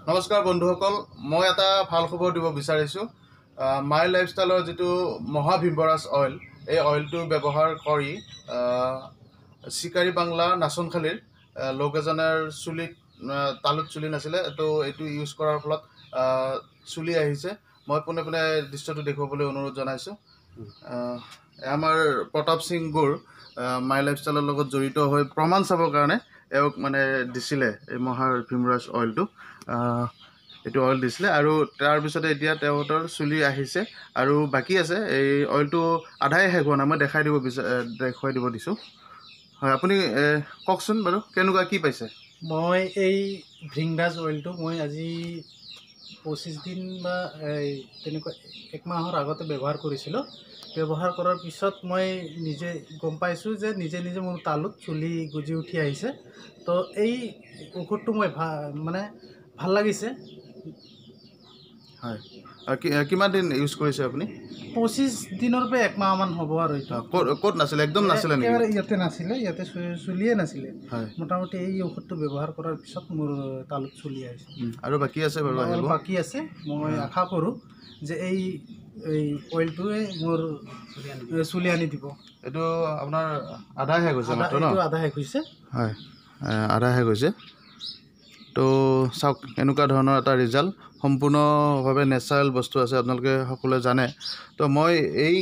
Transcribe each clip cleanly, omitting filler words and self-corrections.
নমস্কাৰ বন্ধুসকল, মই এটা ভাল খবৰ দিব বিচাৰিছোঁ। মাই লাইফষ্টাইলৰ যিটো মহা ভিংগা ৰাজ অইল, এই অইলটো ব্যৱহাৰ কৰি চিকাৰী বাংলা নাচনখালীৰ লোক এজনৰ চুলিত তালুত চুলি নাছিলে, এইটো ইউজ কৰাৰ ফলত চুলি আহিছে। মই পোনে পোনে দৃশ্যটো দেখুৱাবলৈ অনুৰোধ জনাইছোঁ। আমাৰ প্ৰতাপ সিং গুৰ মাই লাইফষ্টাইলৰ লগত জড়িত হৈ প্ৰমাণ চাবৰ কাৰণে এওঁক মানে দিছিলে এই মহা ভিংগা ৰাজ অইলটো। এইটো অইল দিছিলে আৰু তাৰপিছতে এতিয়া তেওঁলোকৰ চুলি আহিছে আৰু বাকী আছে। এই অইলটো আধাই শেষ হোৱা নাই, মই দেখুৱাই দিব দিছোঁ। হয়, আপুনি কওকচোন বাৰু কেনেকুৱা কি পাইছে? মই এই ভিংগা ৰাজ অইলটো মই আজি 25 দিন বা তেনেকুৱা 1 মাহৰ আগতে ব্যৱহাৰ কৰিছিলোঁ। ব্যৱহাৰ কৰাৰ পিছত মই নিজে গম পাইছোঁ যে নিজে মোৰ তালুত চুলি গজি উঠি আহিছে। তো এই ঔষধটো মই ভাল লাগিছে। হয়, কিমান দিন ইউজ কৰিছে আপুনি? 25 দিনৰ পৰা 1 মাহমান হ'ব আৰু। এইটো ক'ত নাছিলে? একদম নাছিলে নেকি? ইয়াতে নাছিলে, ইয়াতে চুলিয়ে নাছিলে। হয়, মোটামুটি এই ঔষধটো ব্যৱহাৰ কৰাৰ পিছত মোৰ তালুত চুলি আহিছে। আৰু বাকী আছে বাৰু, বাকী আছে। মই আশা কৰোঁ যে এই অইলটোৱে মোৰ চুলি আনি দিব। এইটো আপোনাৰ আধা শেষ হৈছে মাত্ৰ ন? আধা শেষ হৈছে। হয়, আধা শেষ হৈছে। তো চাওক, এনেকুৱা ধৰণৰ এটা ৰিজাল্ট, সম্পূৰ্ণভাৱে নেচাৰেল বস্তু আছে, আপোনালোকে সকলোৱে জানে। তো মই এই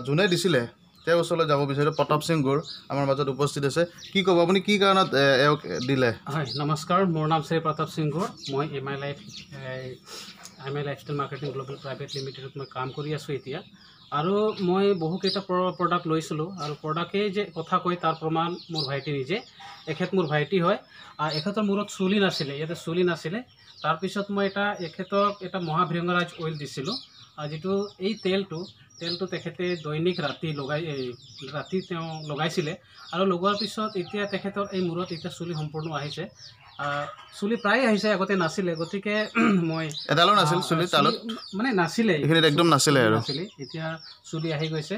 যোনে দিছিলে তেওঁৰ ওচৰলৈ যাব বিচাৰোঁ। প্ৰতাপ সিং গুৰ আমাৰ মাজত উপস্থিত আছে। কি ক'ব আপুনি, কি কাৰণত এওঁক দিলে? হয়, নমস্কাৰ, মোৰ নাম শ্ৰী প্ৰতাপ সিং গুৰ। মই এম আই লাইফষ্টাইল মাৰ্কেটিং গ্লোবেল প্ৰাইভেট লিমিটেডত মই কাম কৰি আছোঁ এতিয়া। আৰু মই বহুকেইটা প্ৰডাক্ট লৈছিলোঁ আৰু প্ৰডাক্টেই যে কথা কয় তাৰ প্ৰমাণ মোৰ ভাইটি নিজে। এখেত মোৰ ভাইটি হয়। এখেতৰ মূৰত চুলি নাছিলে, ইয়াতে চুলি নাছিলে। তাৰপিছত মই এখেতক এটা মহা ভিংগা ৰাজ অইল দিছিলোঁ। যিটো এই তেলটো তেখেতে দৈনিক ৰাতি তেওঁ লগাইছিলে আৰু লগোৱাৰ পিছত এতিয়া তেখেতৰ এই মূৰত এতিয়া চুলি সম্পূৰ্ণ আহিছে। চুলি প্ৰায় আহিছে, আগতে নাছিলে। গতিকে মই এডালো নাছিল চুলি তালত, মানে নাছিলে, এইখিনিত একদম নাছিলে আৰু এতিয়া চুলি আহি গৈছে।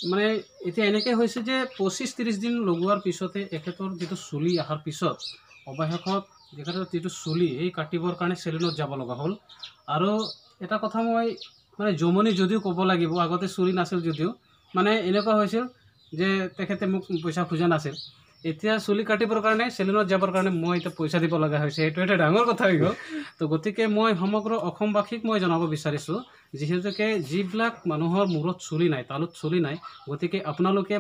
মানে এতিয়া এনেকৈ হৈছে যে 25-30 দিন লগোৱাৰ পিছতে এখেতৰ যিটো চুলি অহাৰ পিছত অৱশেষত তেখেতৰ যিটো চুলি এই কাটিবৰ কাৰণে চেলুনত যাব লগা হ'ল। আৰু এটা কথা মই জমনি যদিও ক'ব লাগিব, আগতে চুলি নাছিল যদিও এনেকুৱা হৈছিল যে তেখেতে মোক পইচা খোজা নাছিল। এতিয়া চুলি কাটিবৰ কাৰণে চেলুনত যাবৰ কাৰণে মই এতিয়া পইচা দিব লগা হৈছে। এইটো এটা ডাঙৰ কথা হৈ গ'ল। তো গতিকে মই সমগ্ৰ অসমবাসীক মই জনাব বিচাৰিছোঁ, যিহেতুকে যিবিলাক মানুহৰ মূৰত চুলি নাই, তালুত চুলি নাই, গতিকে আপোনালোকে